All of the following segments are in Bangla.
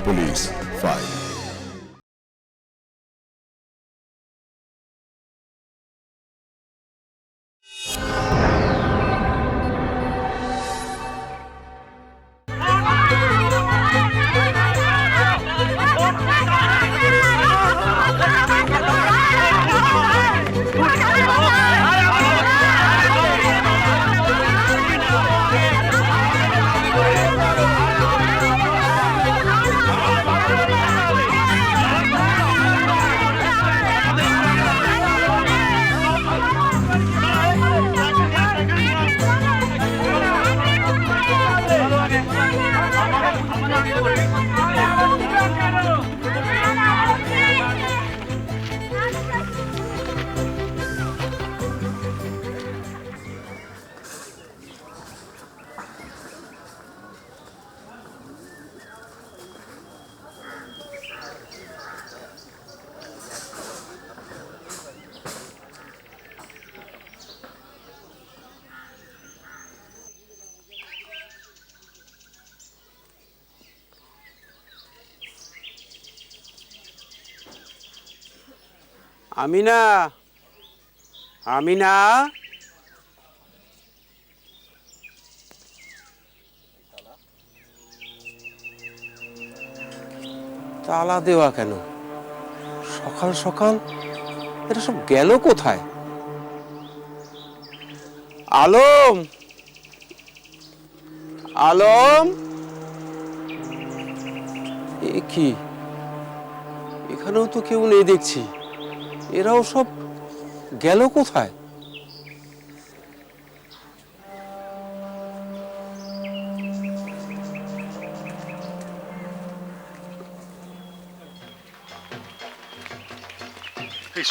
Police file. আমিনা, আমিনা, তালা দেওয়া কেন? সকাল সকাল এটা সব গেল কোথায়? আলম, আলম, এ কি? এখানেও তো কেউ নেই দেখছি। এরাও সব গেল কোথায়?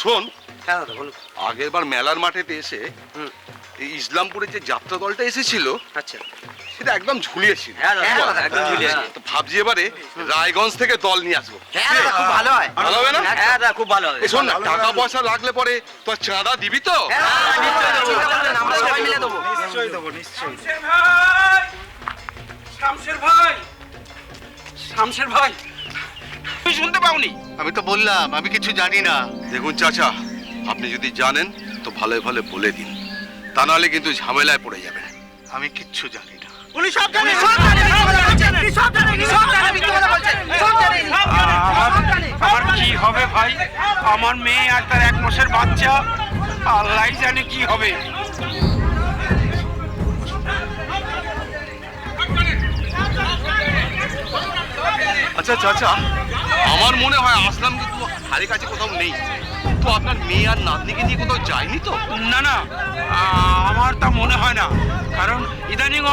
শোন, আগের বার মেলার মাঠেতে এসে এই ইসলামপুরের যে যাত্রা দলটা এসেছিল, আচ্ছা, সেটা একদম ঝুলিয়েছিল। একদম ঝুলিয়েছিল। তো ভাবছি এবারে রায়গঞ্জ থেকে দল নিয়ে আসবো। খুব ভালো হয়। ভালো হবে না? হ্যাঁ, খুব ভালো হয়। এই শোন না, টাকা পয়সা লাগলে পরে তোর চাঁদা দিবি তো? আমরা সবাই মিলে দেবো। নিশ্চয়ই দেবো, নিশ্চয়ই। শামশের ভাই, শামশের ভাই, তুই শুনতে পাওনি? আমি তো বললাম আমি কিছু জানি না। দেখুন চাচা, আপনি যদি জানেন তো ভালো ভালো বলে দিন, তা নাহলে কিন্তু ঝামেলায় পড়ে যাবেন। আমি কিচ্ছু জানি না। উনি সব জানে, সব জানে, সব জানে, সব জানে, সব জানে, মিথ্যে কথা বলছেন, সব জানে। আমার কি হবে ভাই? আমার মেয়ে আর তার 1 মাসের বাচ্চা, আল্লাহই জানে কি হবে। আচ্ছা চাচা, আমার মনে হয় আসলাম কিন্তু হারে কাছে কোথাও নেই। তো আপনার মেয়ে আর নাতনিকে নিয়ে কোথাও যায়নি তো? না না, আমার তা মনে হয় না, কারণ ইদানিং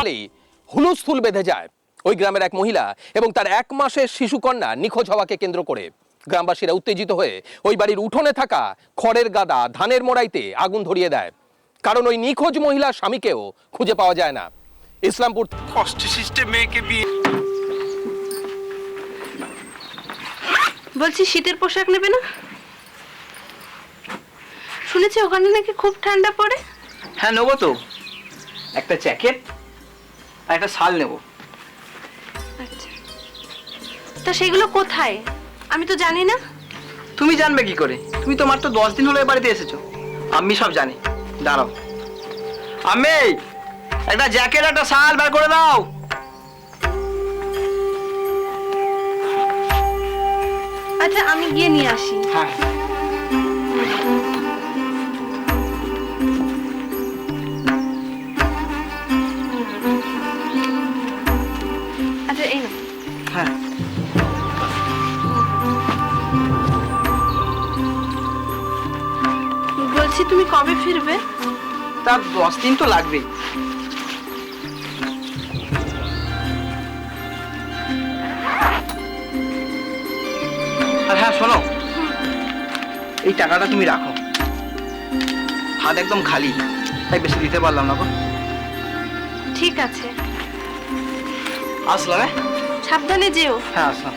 হুলস্থুল বেঁধে যায় ওই গ্রামের এক মহিলা এবং তার 1 মাসের শিশুকন্যা নিখোঁজ হওয়াকে কেন্দ্র করে। গ্রামবাসীরা উত্তেজিত হয়ে ওই বাড়ির উঠোনে থাকা খড়ের গাদা, ধানের মোড়াইতে আগুন ধরিয়ে দেয়, কারণ ওই নিখোঁজ মহিলার স্বামীকেও খুঁজে পাওয়া যায় না। ইসলামপুর কষ্ট সিস্টেম মেয়েকে বিয়ে। বলছি শীতের পোশাক নেবে না? শুনেছি ওখানে নাকি খুব ঠান্ডা পড়ে। হ্যাঁ, নেবো তো। একটা জ্যাকেট আর একটা শাল নেবো। আচ্ছা, তা সেগুলো কোথায়? আমি তো জানি না। তুমি জানবে কি করে? তুমি তো মাত্র 10 দিন হলো এ বাড়িতে এসেছো। আমি সব জানি। দাঁড়াও, আমি একটা জ্যাকেট, একটা শাল বার করে দাও। আচ্ছা, আমি গিয়ে নিয়ে আসি। হ্যাঁ, আচ্ছা, এই নাও। হ্যাঁ। বলছি তুমি কবে ফিরবে? তা 10 দিন তো লাগবেই। আর হ্যাঁ শোনো, এই টাকাটা তুমি রাখো। হাত একদম খালি, তাই বেশি দিতে পারলাম না গো। ঠিক আছে, আসলাম। হ্যাঁ, সাবধানে যেও। হ্যাঁ আসলাম।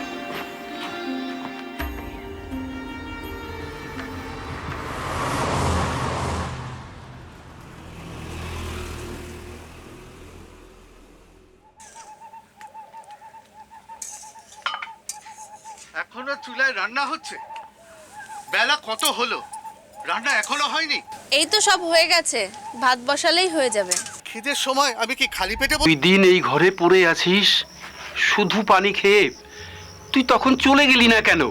এখনো চুলায় রান্না হচ্ছে? বেলা কত হলো, রান্না এখনো হয়নি? এই তো সব হয়ে গেছে, ভাত বসালেই হয়ে যাবে। খিদের সময় আমি কি খালি পেটে তুই দিন এই ঘরে পড়ে আছিস শুধু পানি খেয়ে, তুই তখন চলে গেলি না কেন?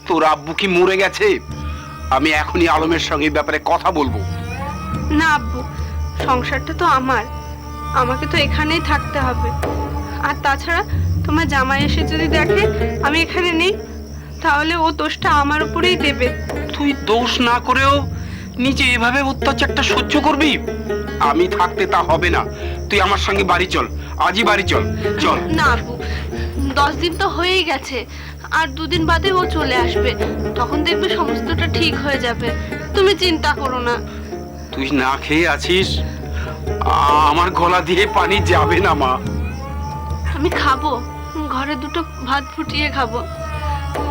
তোর আব্বু কি মরে গেছে? আমি এখনই আলমের সঙ্গে ব্যাপারে কথা বলবো। না আব্বু, সংসারটা তো আমার, আমাকে তো এখানেই থাকতে হবে। আর তাছাড়া তোমার জামাই এসে যদি দেখে আমি এখানে নেই, তাহলে ও দোষটা আমার উপরেই দেবে। তুই দোষ না করেও নিজে এভাবে অত্যাচারটা সহ্য করবি? আমি থাকতে তা হবে না, তুই আমার সঙ্গে বাড়ি চল, আজই বাড়ি চল। চল। না আব্বু, 10 দিন তো হয়েই গেছে, আর 2 দিন বাদে ও চলে আসবে, তখন দেখবে সমস্তটা ঠিক হয়ে যাবে। তুমি চিন্তা করো না। তুই না খেয়ে আছিস, আমার গলা দিয়ে পানি যাবে না মা। আমি খাবো, ঘরে 2টো ভাত ফুটিয়ে খাবো,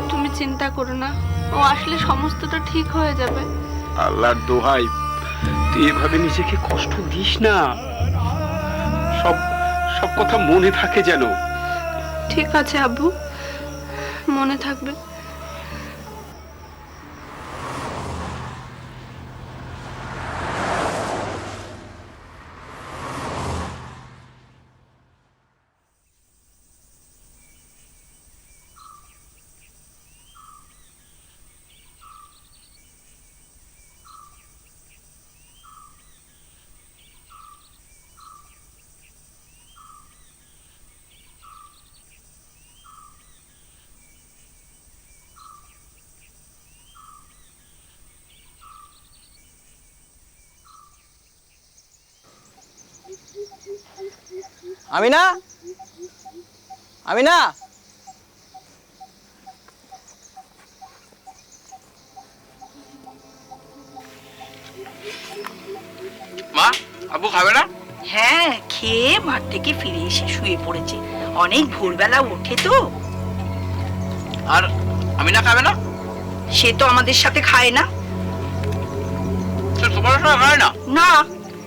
তুমি চিন্তা করো না, ও আসলে সমস্তটা ঠিক হয়ে যাবে। আল্লাহর দোহাই, তুই এভাবে নিজেকে কষ্ট দিস না, সব সব কথা মনে থাকে যেন। ঠিক আছে আব্বু, মনে থাকবে। আমিনা, আমিনা, মা, আব্বু খাবে না? হ্যাঁ, খেয়ে মাঠ থেকে ফিরে এসে শুয়ে পড়েছে, অনেক ভোরবেলা ওঠে তো। আর আমিনা খাবে না? সে তো আমাদের সাথে খায় না। সে তোমার সঙ্গে খায় না? না,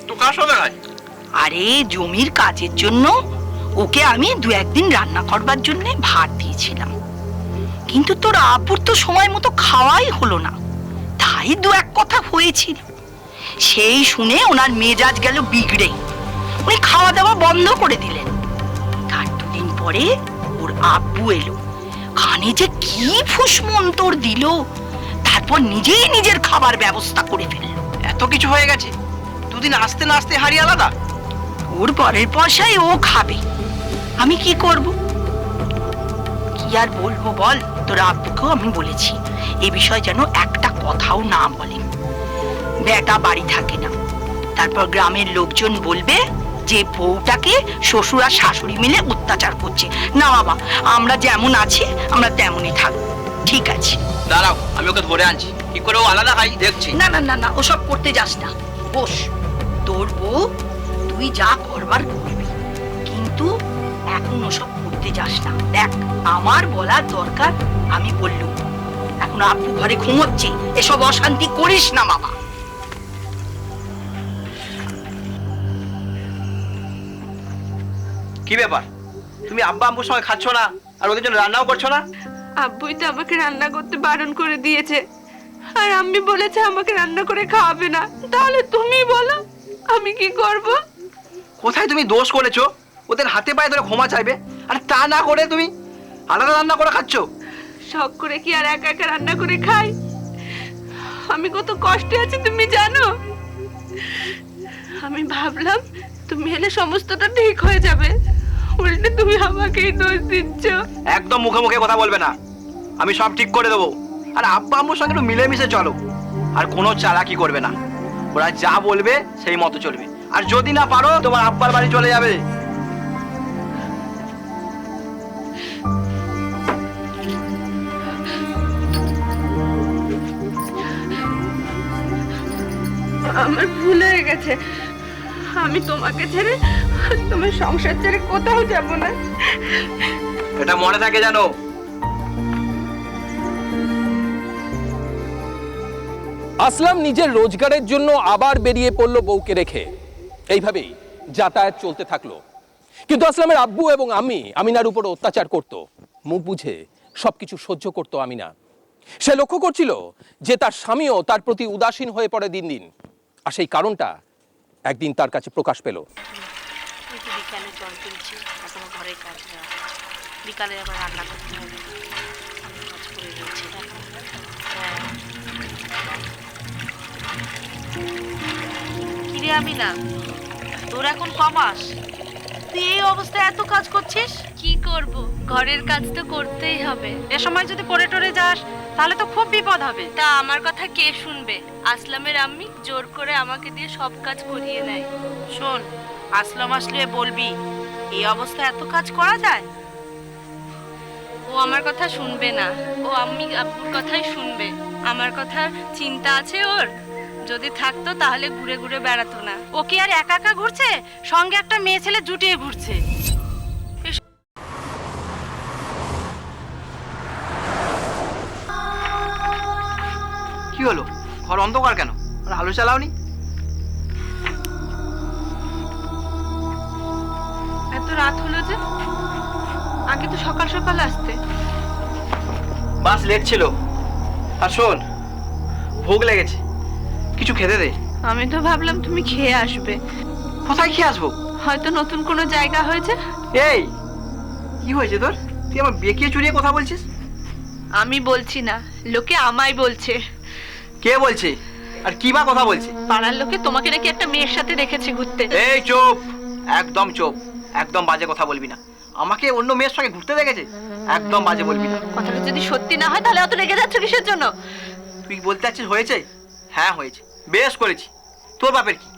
তো কার সঙ্গে খায়? আরে জমির কাজের জন্য ওকে আমি 2-1 দিন রান্না করবার জন্য ভাত দিয়েছিলাম, কিন্তু তোর আব্বুর তো সময় মতো খাওয়াই হলো না, তাই 2-1 কথা হয়েছিল। সেই শুনে ওনার মেজাজ গেল বিগড়ে, উনি খাওয়া দাওয়া বন্ধ করে দিলেন। তার 2 দিন পরে ওর আব্বু এলো, কানে যে কি ফুসমন্তর দিল, তারপর নিজেই নিজের খাবার ব্যবস্থা করে ফেললো। এত কিছু হয়ে গেছে, 2 দিন আসতে না আসতে হারিয়ে আলাদা। ওর পরের পয়সায় ও খাবে, আমি কি করব? কি আর বলবো বল, তোর আব্বুকেও আমি বলেছি এ বিষয়ে যেন একটা কথাও না বলে। বেটা বাড়ি থাকে না, তারপর গ্রামের লোকজন বলবে যে বউটাকে শ্বশুর আর শাশুড়ি মিলে অত্যাচার করছে। না বাবা, আমরা যেমন আছি আমরা তেমনই থাকবো, ঠিক আছে? দাঁড়াও, আমি ওকে ধরে আনছি, কি করে ও আলাদা খাই দেখছি। না না না না, ওসব করতে যাস না, বস। তোর বউ তুই যা করবার করবি, কিন্তু এখন ওসব করতে যাস না। দেখ, আমার বলার দরকার আমি বললুম, এখন আব্বু ঘরে ঘুমোচ্ছে, এসব অশান্তি করিস না বাবা। কি ব্যাপার, তুমি আব্বা আম্মুর সঙ্গে খাচ্ছ না আর ওদের জন্য রান্নাও করছো না? আব্বুই তো আমাকে রান্না করতে বারণ করে দিয়েছে, আর আম্মি বলেছে আমাকে রান্না করে খাওয়াবে না। তাহলে তুমি বলো আমি কি করব? কোথায় তুমি দোষ করেছো? ওদের হাতে পায়ে ধরে ক্ষমা চাইবে, আর তা না করে তুমি আলাদা রান্না করে খাচ্ছ। শখ করে কি আর একা একা রান্না করে খাই? আমি কত কষ্টে আছি তুমি জানো। আমি ভাবলাম তুমি এলে সমস্তটা ঠিক হয়ে যাবে, উল্টে তুমি আমাকেই দোষ দিচ্ছ। একদম মুখে মুখে কথা বলবে না, আমি সব ঠিক করে দেবো। আর আব্বা আম্মুর সঙ্গে একটু মিলেমিশে চলো, আর কোনো চালাকি করবে না, ওরা যা বলবে সেই মতো চলবে। আর যদি না পারো তোমার আব্বার বাড়ি চলে যাবে। আমার ভুল হয়ে গেছে, আমি তোমাকে ছেড়ে তোমার সংসার ছেড়ে কোথাও যাব না। এটা মনে থাকে জানো। আসলাম নিজের রোজগারের জন্য আবার বেরিয়ে পড়ল বউকে রেখে। এইভাবেই যাতায়াত চলতে থাকলো। কিন্তু আসলামের আব্বু এবং আমিনার উপর অত্যাচার করত, মুখ বুঝে সবকিছু সহ্য করতো আমিনা। সে লক্ষ্য করছিল যে তার স্বামীও তার প্রতি উদাসীন হয়ে পড়ে দিন দিন, আর সেই কারণটা একদিন তার কাছে প্রকাশ পেল। বিকালে জল তুলছি, এখনো ঘরের কাজ না, বিকালে আবার রান্না করতে হবে, অনেক কাজ করে রয়েছে। কিরে আমি না, তোর এখন কমাস, তুই এই অবস্থায় এত কাজ করছিস? কি করব, ঘরের কাজ তো করতেই হবে। এ সময় যদি পড়ে টরে যাস তাহলে তো খুব বিপদ হবে। তা আমার কথা কে শুনবে? আসলামের আম্মি জোর করে আমাকে দিয়ে সব কাজ করিয়ে নেয়। শোন, আসলাম আসলে বলবি এই অবস্থায় এত কাজ করা যায়? ও আমার কথা শুনবে না, ও আম্মি আব্বুর কথাই শুনবে। আমার কথা চিন্তা আছে ওর, যদি থাকতো তাহলে ঘুরে ঘুরে বেড়াতো না। ও কি আর একা একা ঘুরছে? সঙ্গে একটা মেয়ে ছেলে জুটিয়ে ঘুরছে। কি হলো, ঘর অন্ধকার কেন? আর আলো চালাওনি? এত রাত হলো যে, আগে তো সকাল সকাল আসতে। বাস লেট ছিল। আর শোন, ভোগ লেগেছে, কিছু খেতে দে। আমি তো ভাবলাম তুমি খেয়ে আসবে, কোথায় খেয়ে আসবো? হয়তো নতুন কোনো জায়গা হয়েছে। এই, কি হয়েছে তোর? তুই আমার বেঁকিয়ে চুরিয়ে কথা বলছিস? আমি বলছি না, লোকে আমায় বলছে। কে বলছে? আর কি বা কথা বলছে? পাড়ার লোকে তোমাকে নাকি একটা মেয়ের সাথে দেখেছে ঘুরতে। এই চুপ, একদম চুপ, একদম বাজে কথা বলবি না। আমাকে অন্য মেয়ের সঙ্গে ঘুরতে দেখেছে, একদম বাজে বলবি না। কথাটা যদি সত্যি না হয় তাহলে অত রেগে যাচ্ছ কিসের জন্য? তুই বলতে চাচ্ছিস হয়েছে? হ্যাঁ হয়েছে, বেশ করেছি। তোর বাপের কি?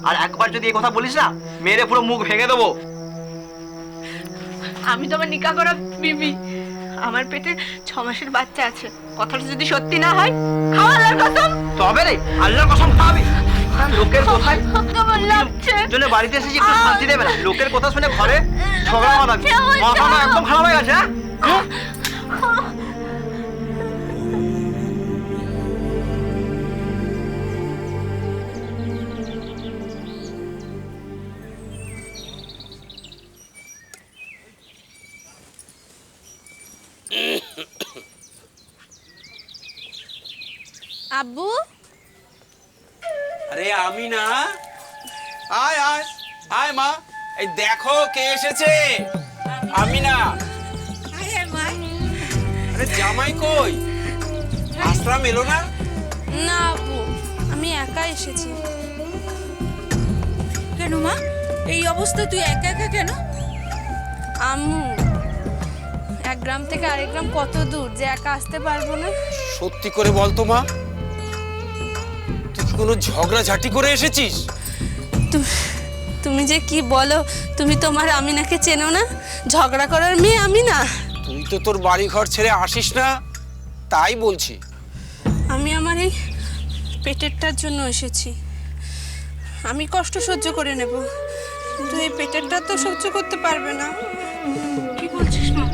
আর একবার যদি এই কথা বলিস না, মেরে পুরো মুখ ভেঙে দেবো। আমি তোমার নিকা করা বিবি, আমার পেটে 6 মাসের বাচ্চা আছে। কথাটা যদি সত্যি না হয়, খাওয়া আল্লাহর কসম। তবে রে, আল্লাহর কসম খাওয়াবি? লোকের কথায় কেমন লাগছে? জন্য বাড়িতে এসেছি, একটু শান্তি দেবে না? লোকের কথা শুনে ঘরে ঝগড়া বাঁধাবি। মাথাটা একদম খারাপ হয়ে গেছে, হ্যাঁ? আব্বু, আরে আমি না, আয় আয় আয় মা, এই দেখো কে এসেছে। আমি না, আরে জামাই কই? আশ্রম এলো না? না আব্বু, আমি একা এসেছি। কেন মা, এই অবস্থায় তুই একা একা কেন? আম্মু, এক গ্রাম থেকে আরেক গ্রাম কত দূর যে একা আসতে পারবো না। সত্যি করে বলতো মা, তুই কোনো ঝগড়াঝাটি করে এসেছিস? তুমি যে কি বলো, তুমি তোমার আমিনাকে চেনো না? ঝগড়া করার মেয়ে আমি না। তুই তো তোর বাড়ি ঘর ছেড়ে আসিস না, তাই বলছি। আমি আমার এই পেটেরটার জন্য এসেছি। আমি কষ্ট সহ্য করে নেব, কিন্তু এই পেটেরটা তো সহ্য করতে পারবে না। কি বলছিস মা?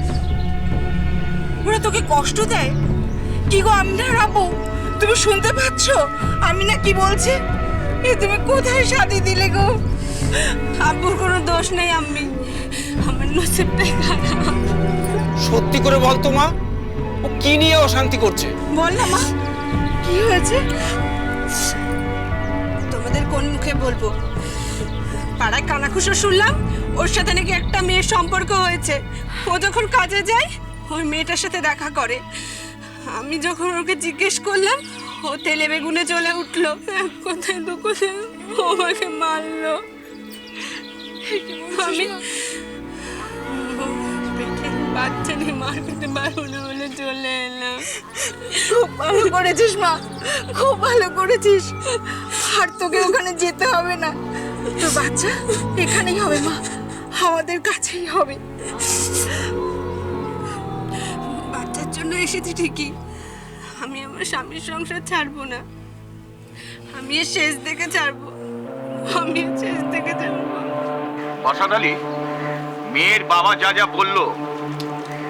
ওরা তোকে কষ্ট দেয়? কি গো আমিনা রাবু, তুমি শুনতে পাচ্ছ আমিনা কি বলছে? এ তুমি কোথায় শাদি দিলে গো? আব্বুর কোনো দোষ নেই আম্মি, আমার নসিবটাই খারাপ। সত্যি করে বলতো মা, ও কি নিয়ে অশান্তি করছে? বল না মা, কি হয়েছে? তোমাদের কোন মুখে বলবো? পাড়ায় কানাঘুষো শুনলাম ওর সাথে নাকি একটা মেয়ের সম্পর্ক হয়েছে। ও যখন কাজে যায় ওই মেয়েটার সাথে দেখা করে। আমি যখন ওকে জিজ্ঞেস করলাম, ও তেলে বেগুনে চলে উঠলো। কোথায় তো কোথায় ও আমাকে মারলো। আমি পেটে বাচ্চা নিয়ে মার খেতে পারবো না বলে চলে এলাম। খুব ভালো করেছিস মা, খুব ভালো করেছিস। আর তোকে ওখানে যেতে হবে না, তোর বাচ্চা এখানেই হবে মা, আমাদের কাছেই হবে। বাচ্চার জন্য এসেছি ঠিকই, আমি আমার স্বামীর সংসার ছাড়বো না। আমি এর শেষ দেখে ছাড়বো, আমি এর শেষ দেখে ছাড়বো। বাসাদ আলী, মেয়ের বাবা যা যা বললো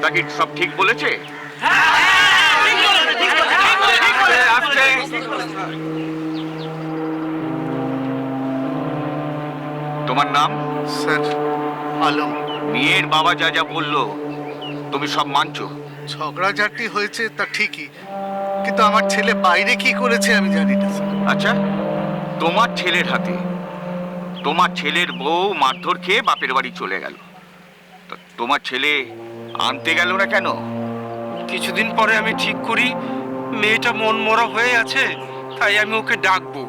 তা কি সব ঠিক বলেছে? আস্তে। তোমার নাম? স্যার, আলম। মেয়ের বাবা যা যা বললো তুমি সব মানছো? ঝগড়াঝাটি হয়েছে তা ঠিকই, কিন্তু আমার ছেলে বাইরে কি করেছে আমি জানি না স্যার। আচ্ছা, তোমার ছেলের হাতে তোমার ছেলের বউ মারধর খেয়ে বাপের বাড়ি চলে গেল, তা তোমার ছেলে আনতে গেল না কেন? কিছুদিন পরে আমি ঠিক করি মেয়েটা মন মরা হয়ে আছে, তাই আমি ওকে ডাকবো।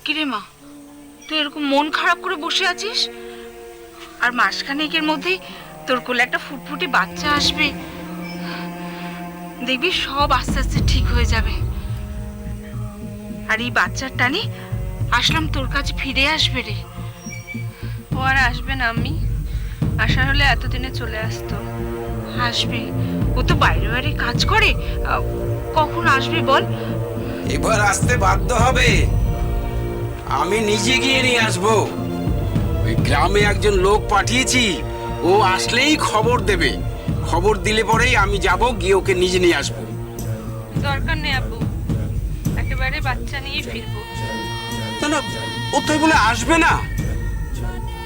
কিরে মা, তুই এরকম মন খারাপ করে বসে আছিস? আর মাসখানেকের মধ্যেই তোর কোলে একটা ফুটফুটে বাচ্চা আসবে, দেখবি সব আস্তে আস্তে ঠিক হয়ে যাবে। আর এই বাচ্চার টানে আসলাম তোর কাছে ফিরে আসবে রে। ও আর আসবে না আমি, আসার হলে এতদিনে চলে আসতো। আসবে, ও তো বাইরে বাইরে কাজ করে, কখন আসবে বল? এবার আসতে বাধ্য হবে, আমি নিজে গিয়ে নিয়ে আসবো। ওই গ্রামে একজন লোক পাঠিয়েছি, ও আসলেই খবর দেবে। খবর দিলে পরেই আমি যাব, গিয়ে ওকে নিজে নিয়ে আসবো। দরকার নেই আব্বু, একেবারে বাচ্চা নিয়ে ফিরবো। না না, ও তো বলে আসবে না।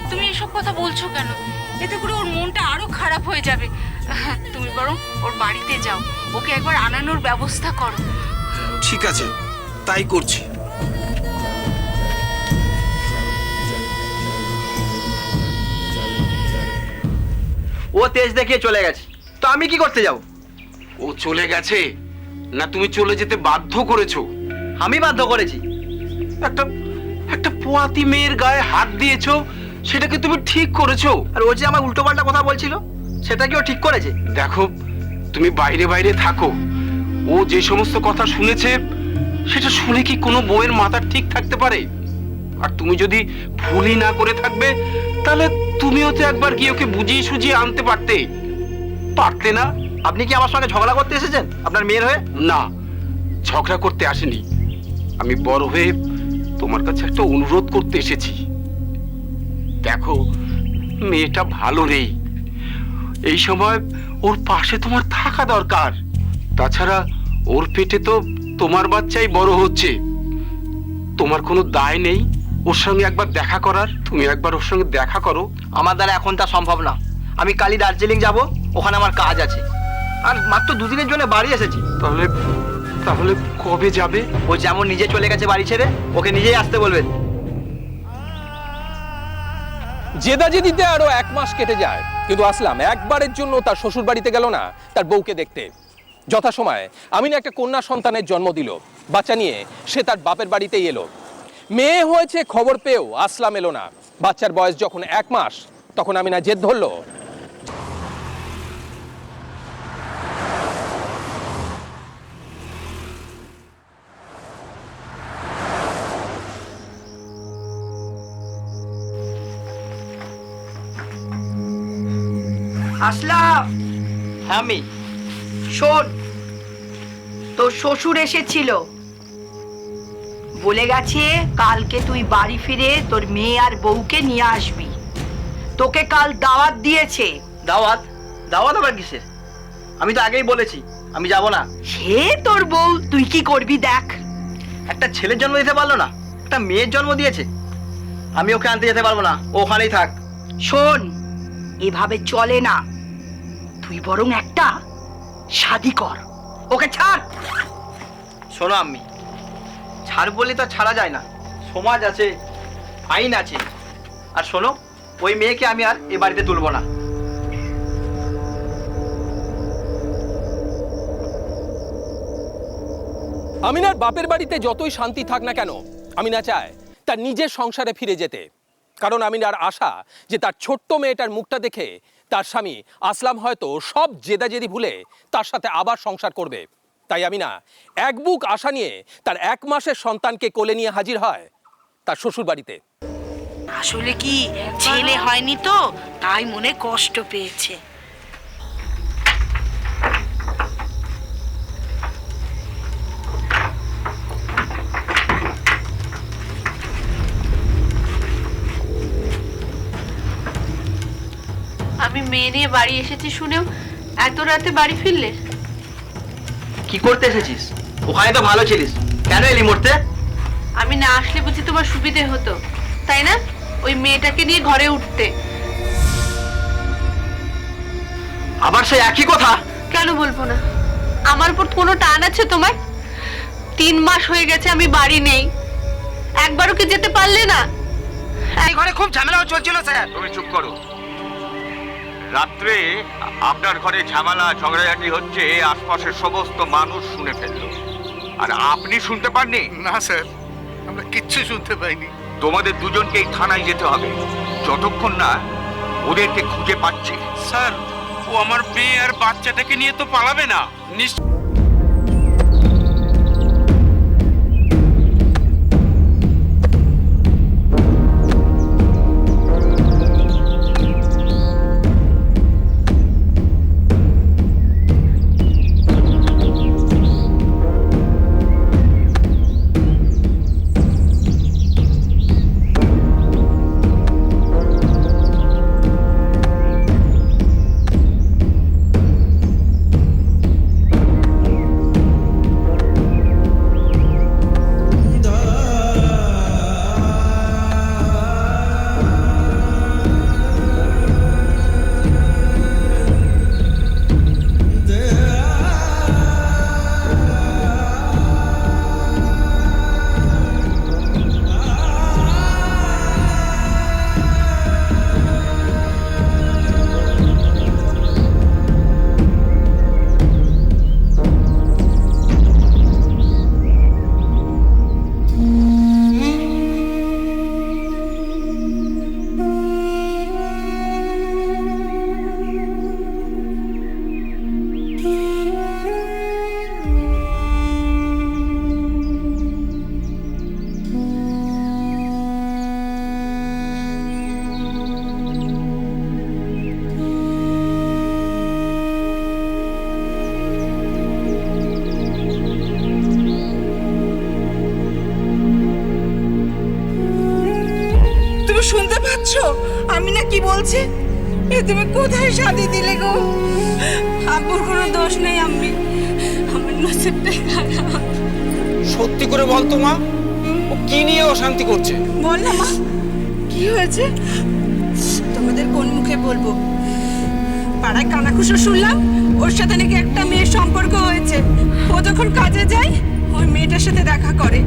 তুমি এসব কথা বলছো কেন? এতে করে ওর মনটা আরো খারাপ হয়ে যাবে। তুমি বরং ওর বাড়িতে যাও, ওকে একবার আনানোর ব্যবস্থা করো। ঠিক আছে, তাই করছি। ও তেজ দেখিয়ে চলে গেছে, তো আমি কি করতে যাব? ও চলে গেছে না তুমি চলে যেতে বাধ্য করেছো? আমি বাধ্য করেছি? একটা একটা পোয়াতি মেয়ের গায়ে হাত দিয়েছো, সেটাকে তুমি ঠিক করেছো? আর ও যে আমার উল্টোপাল্টা কথা বলছিল, সেটা কি ও ঠিক করেছে? দেখো, তুমি বাইরে বাইরে থাকো, ও যে সমস্ত কথা শুনেছে সেটা শুনে কি কোনো বউয়ের মাথা ঠিক থাকতে পারে? আর তুমি যদি ভুলই না করে থাকবে, তাহলে তুমিও তো একবার গিয়ে ওকে বুঝিয়ে সুঝিয়ে আনতে পারতে না? আপনি কি আমার সঙ্গে ঝগড়া করতে এসেছেন আপনার মেয়ের হয়ে? না, ঝগড়া করতে আসেনি, আমি বড় হয়ে তোমার কাছে একটা অনুরোধ করতে এসেছি। দেখো, মেয়েটা ভালো নেই, এই সময় ওর পাশে তোমার থাকা দরকার। তাছাড়া ওর পেটে তো তোমার বাচ্চাই বড় হচ্ছে, তোমার কোনো দায় নেই ওর সঙ্গে একবার দেখা করার? তুমি একবার ওর সঙ্গে দেখা করো। আমার দ্বারা এখন তা সম্ভব না, আমি কালই দার্জিলিং যাব, ওখানে আমার কাজ আছে, আর মাত্র দুদিনের জন্য বাড়ি এসেছি। তাহলে তাহলে কবে যাবে? ও যেমন নিজে চলে গেছে বাড়ি ছেড়ে, ওকে নিজেই আসতে বলবেন। জেদাজেদিতে আরো 1 মাস কেটে যায়, কিন্তু আসলাম একবারের জন্য তার শ্বশুর বাড়িতে গেল না তার বউকে দেখতে। যথাসময়ে আমিনা একটা কন্যা সন্তানের জন্ম দিল, বাচ্চা নিয়ে সে তার বাপের বাড়িতেই এলো। মেয়ে হয়েছে খবর পেয়েও আসলাম এলো না। বাচ্চার বয়স যখন 1 মাস, তখন আমিনা জেদ ধরলো, আসলাম, আমি শোন, তোর শ্বশুর এসেছিল, বলে গেছে কালকে তুই বাড়ি ফিরে তোর মেয়ে আর বউকে নিয়ে আসবি। তোকে কাল দাওয়াত দিয়েছে। দাওয়াত? দাওয়াত আবার কিসের? আমি তো আগেই বলেছি আমি যাব না। সে তোর বউ, তুই কি করবি দেখ। একটা ছেলের জন্ম দিতে পারলো না, একটা মেয়ের জন্ম দিয়েছে। আমি ওকে আনতে যেতে পারবো না, ও ওখানেই থাক। শোন, এভাবে চলে না, তুই বরং একটা শাদি কর, ওকে ছাড়। শোনো আম্মি, ছাড় বলে তো ছাড়া যায় না, সমাজ আছে, আইন আছে। আর শোনো, ওই মেয়েকে আমি আর এ বাড়িতে তুলবো না। আমিনার বাপের বাড়িতে যতই শান্তি থাক না কেন, আমিনা চায় তার নিজের সংসারে ফিরে যেতে। কারণ আমিনার আশা যে তার ছোট্ট মেয়েটার মুখটা দেখে তার স্বামী আসলাম হয়তো সব জেদাজেদি ভুলে তার সাথে আবার সংসার করবে। তাই আমিনা এক বুক আশা নিয়ে তার 1 মাসের সন্তানকে কোলে নিয়ে হাজির হয় তার শ্বশুর বাড়িতে। আসলে কি ছেলে হয়নি তো, তাই মনে কষ্ট পেয়েছে। আমি মেয়ে নিয়ে বাড়ি এসেছি শুনেও এত রাতে বাড়ি ফিরলে? কি করতে এসেছিস? ওখানে তো ভালো ছিলিস, কেন এলি মরতে? আমি না আসলে বুঝি তোমার সুবিধে হতো, তাই না? ওই মেয়েটাকে নিয়ে ঘরে উঠতে। আবার সেই একই কথা? কেন বলবো না? আমার উপর কোনো টান আছে তোমার? 3 মাস হয়ে গেছে আমি বাড়ি নেই, একবারও কি যেতে পারলে না? এই ঘরে খুব ঝামেলা চলছিল স্যার। তুমি চুপ করো। রাত্রে আপনার ঘরে ঝামেলা ঝগড়াঝাটি হচ্ছে, আশপাশের সমস্ত মানুষ শুনে ফেললো, আর আপনি শুনতে পাননি? না স্যার, আমরা কিচ্ছু শুনতে পাইনি। তোমাদের দুজনকেই থানায় যেতে হবে যতক্ষণ না ওদেরকে খুঁজে পাচ্ছি। স্যার, ও আমার মেয়ে আর বাচ্চাটাকে নিয়ে তো পালাবে না নিশ্চয়। শুনতে পাচ্ছ আমি না কি বলছি? এ তুমি কোথায় শাদি দিলে গো? আব্বুর কোনো দোষ নেই আম্মি, আমার নসিবটাই খারাপ। সত্যি করে বল তো মা, ও কি নিয়ে অশান্তি করছে? বল না মা, কি হয়েছে? তোমাদের কোন মুখে বলবো? পাড়ায় কানাঘুষো শুনলাম ওর সাথে নাকি একটা মেয়ের সম্পর্ক হয়েছে। ও যখন কাজে যায় ওই মেয়েটার সাথে দেখা করে।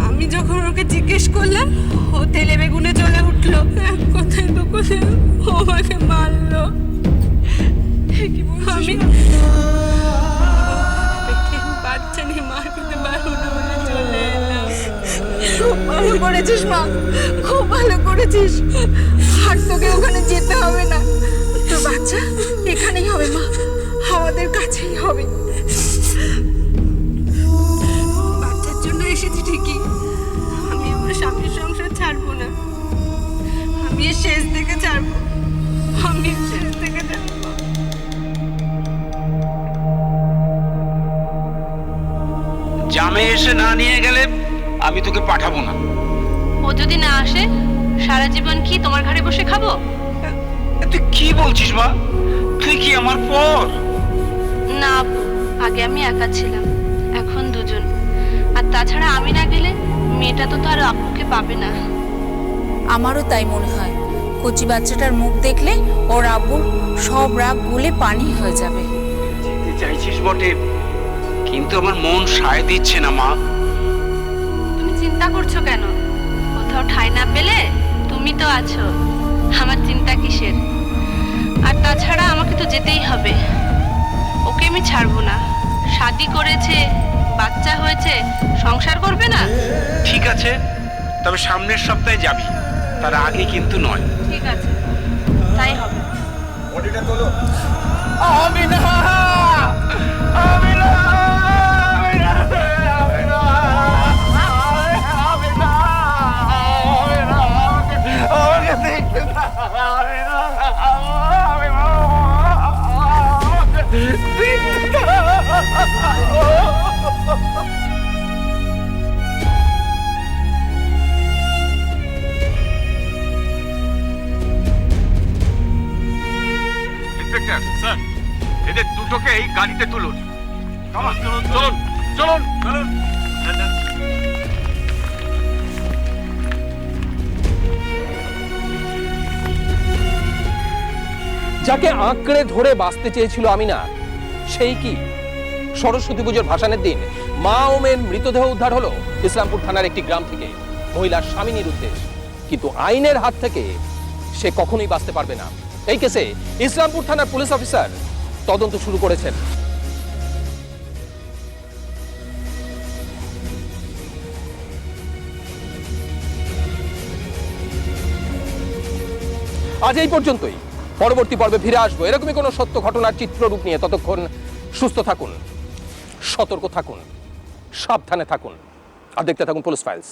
আমি যখন ওকে জিজ্ঞেস করলাম ও তেলে বেগুনে জ্বলে উঠলো, কোথায় তো কোথায় ও আমাকে মারলো। আমি বাচ্চা নিয়ে মার খেতে পারবো না বলে চলে এলাম। খুব ভালো করেছিস মা, খুব ভালো করেছিস। আর তোকে ওখানে যেতে হবে না, তোর বাচ্চা এখানেই হবে মা, আমাদের কাছেই হবে। বাচ্চার জন্য এসেছি ঠিকই, আমি আমার স্বামীর সংসার ছাড়বো না। আমি এর শেষ থেকে ছাড়বো, আমি এর শেষ থেকে ছাড়বো। জামে এসে না নিয়ে গেলে আমি তোকে পাঠাবো না। ও যদি না আসে সারা জীবন কি তোমার ঘরে বসে খাবো? তুই কি বলছিস মা? তুই কি আমার পর? না আপু, আগে আমি একা ছিলাম, এখন দুজন। আর তাছাড়া আমি না গেলে মেয়েটা তো আর আপুকে পাবে না। আমারও তাই মনে হয়। কচি বাচ্চাটার মুখ দেখলে ওর আব্বুর সব রাগ গুলে পানি হয়ে যাবে। যেতে চাইছিস বটে, কিন্তু আমার মন সায় দিচ্ছে না মা। তুমি চিন্তা করছো কেন? কোথাও ঠাঁই না পেলে তুমি তো আছো, আমার চিন্তা কিসের? আর তাছাড়া আমাকে তো যেতেই হবে, ওকে আমি ছাড়বো না। শাদি করেছে, বাচ্চা হয়েছে, সংসার করবে না? ঠিক আছে, তবে সামনের সপ্তাহে যাবি, তার আগে কিন্তু নয়। ঠিক আছে, তাই হবে। স্যার এদের দুটোকে এই গাড়িতে তুলুন। চলুন চলুন চলুন চলুন। যাকে আঁকড়ে ধরে বাঁচতে চেয়েছিল আমিনা, সেই কি? সরস্বতী পুজোর ভাসানের দিন মা ও মেয়ের মৃতদেহ উদ্ধার হলো ইসলামপুর থানার একটি গ্রাম থেকে মহিলার স্বামীর উদ্দেশ, কিন্তু আইনের হাত থেকে সে কখনোই বাঁচতে পারবে না। এই কেসে ইসলামপুর থানার পুলিশ অফিসার তদন্ত শুরু করেছেন। আজ এই পর্যন্তই। পরবর্তী পর্বে ফিরে আসবো এরকমই কোনো সত্য ঘটনার চিত্ররূপ নিয়ে। ততক্ষণ সুস্থ থাকুন, সতর্ক থাকুন, সাবধানে থাকুন আর দেখতে থাকুন পুলিশ ফাইলস।